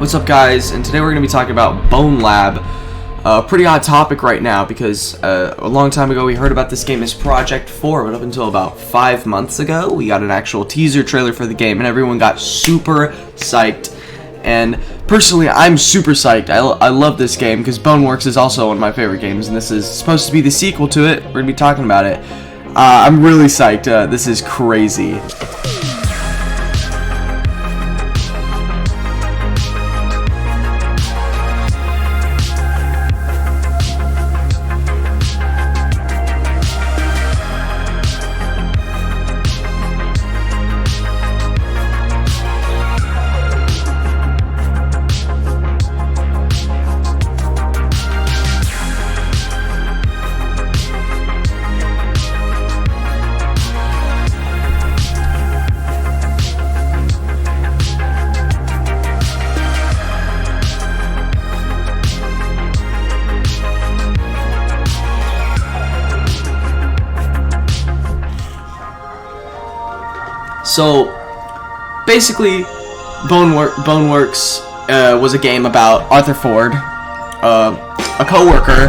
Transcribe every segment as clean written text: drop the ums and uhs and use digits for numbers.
What's up, guys? And today we're going to be talking about Bonelab. Pretty hot topic right now because a long time ago we heard about this game as Project 4, but up until about 5 months ago we got an actual teaser trailer for the game and everyone got super psyched. And personally, I'm super psyched. I love this game because Boneworks is also one of my favorite games, and this is supposed to be the sequel to it. We're going to be talking about it. I'm really psyched. This is crazy. So, basically, Boneworks was a game about Arthur Ford, a co-worker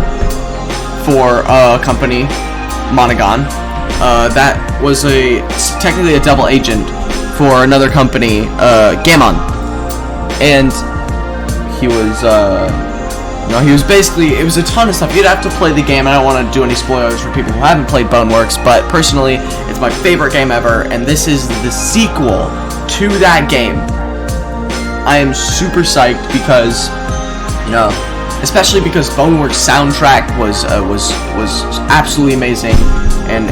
for a company, Monaghan, that was technically a double agent for another company, Gammon, and he was basically, it was a ton of stuff. You'd have to play the game. I don't want to do any spoilers for people who haven't played Boneworks, but personally, it's my favorite game ever, and this is the sequel to that game. I am super psyched because, especially because Boneworks soundtrack was absolutely amazing, and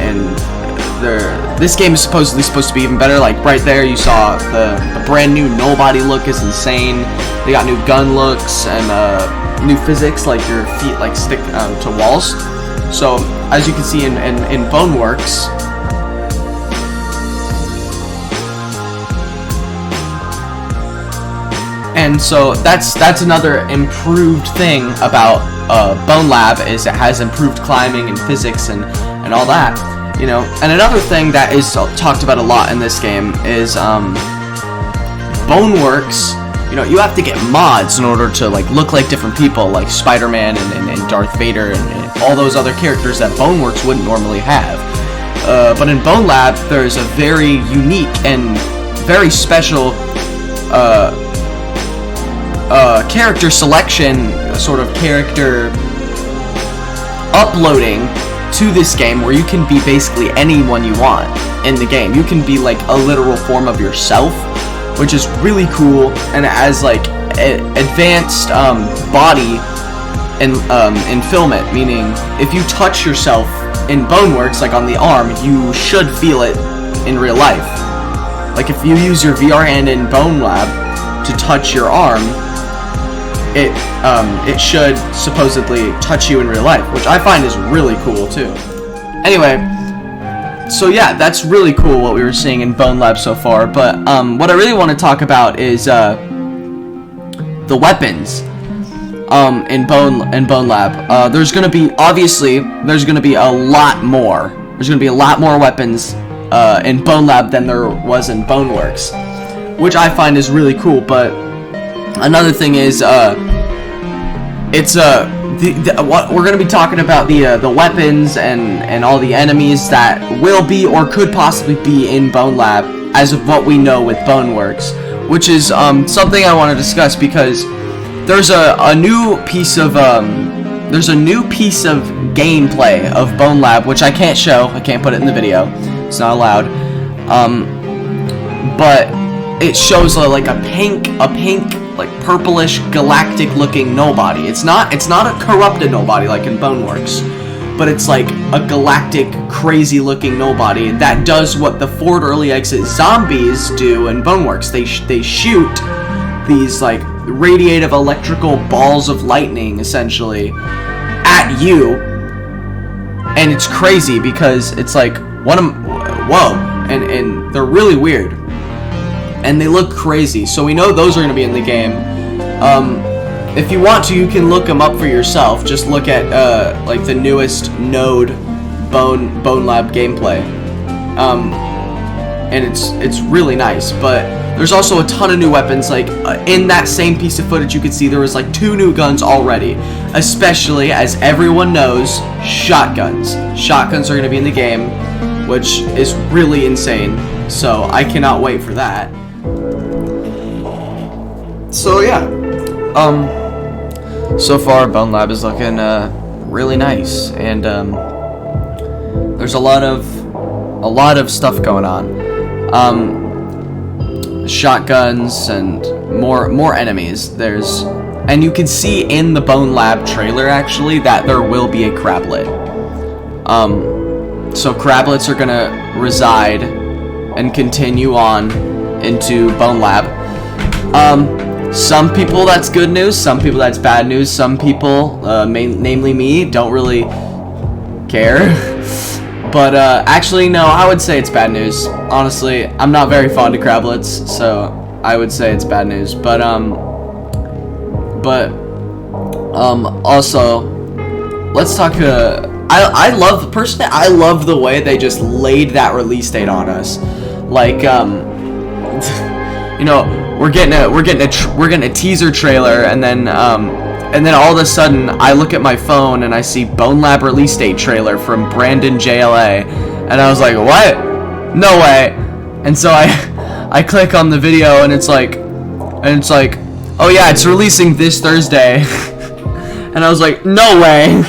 this game is supposed to be even better. Like right there, you saw the brand new Nobody look is insane. They got new gun looks and new physics, like your feet like stick to walls. So as you can see in Boneworks, and so that's another improved thing about Bonelab, is it has improved climbing and physics and all that, And another thing that is talked about a lot in this game is Boneworks. You have to get mods in order to look like different people, like Spider-Man and Darth Vader and all those other characters that Boneworks wouldn't normally have. But in Bonelab, there's a very unique and very special character selection, sort of character uploading to this game, where you can be basically anyone you want in the game. You can be like a literal form of yourself, which is really cool, and it has advanced body and filament, meaning if you touch yourself in Boneworks, like on the arm, you should feel it in real life. Like if you use your VR hand in Bonelab to touch your arm, it should supposedly touch you in real life, which I find is really cool too. Anyway, so yeah, that's really cool what we were seeing in Bonelab so far, but what I really want to talk about is the weapons in Bonelab. There's going to be a lot more. There's going to be a lot more weapons in Bonelab than there was in Boneworks, which I find is really cool. But another thing is what we're going to be talking about, the weapons and all the enemies that will be or could possibly be in Bonelab as of what we know with Boneworks, which is something I want to discuss because there's a new piece of gameplay of Bonelab which I can't show. I can't put it in the video. It's not allowed. But it shows like a pink, like purplish galactic looking nobody. It's not a corrupted nobody like in Boneworks, but it's like a galactic crazy looking nobody that does what the Ford Early Exit zombies do in Boneworks. They shoot these like radiative electrical balls of lightning essentially at you, and it's crazy because it's like whoa, and they're really weird. And they look crazy, so we know those are going to be in the game. If you want to, you can look them up for yourself. Just look at like the newest node Bonelab gameplay, and it's really nice. But There's also a ton of new weapons. Like in that same piece of footage, you could see there was like 2 new guns already. Especially, as everyone knows, shotguns. Shotguns are going to be in the game, which is really insane. So I cannot wait for that. So yeah, so far Bonelab is looking really nice, and there's a lot of stuff going on. Shotguns and more enemies. And you can see in the Bonelab trailer actually that there will be a crablet. So crablets are gonna reside and continue on into Bonelab. Some people that's good news, some people that's bad news, some people, namely me, don't really care. But actually, no, I would say it's bad news. Honestly, I'm not very fond of crablets, so I would say it's bad news. But also, let's talk. I love the way they just laid that release date on us. Like, you know, we're getting a teaser trailer, and then all of a sudden I look at my phone and I see Bonelab release date trailer from Brandon JLA, and I was like, what? No way. And so I click on the video, and it's like, oh yeah, it's releasing this Thursday. And I was like, no way.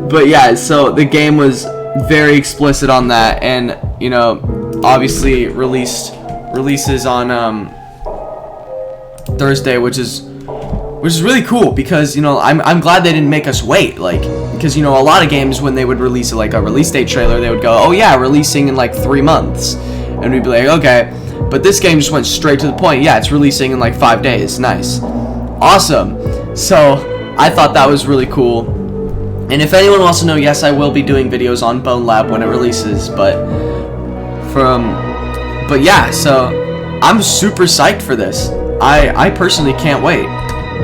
But yeah, so the game was very explicit on that, and you know, obviously releases on Thursday, which is really cool, because you know, I'm glad they didn't make us wait, like, because you know, a lot of games when they would release like a release date trailer, they would go, oh yeah, releasing in like 3 months, and we'd be like, okay. But this game just went straight to the point. Yeah, it's releasing in like 5 days. Nice, awesome. So I thought that was really cool. And if anyone wants to know, yes, I will be doing videos on Bonelab when it releases, but yeah, so I'm super psyched for this. I personally can't wait.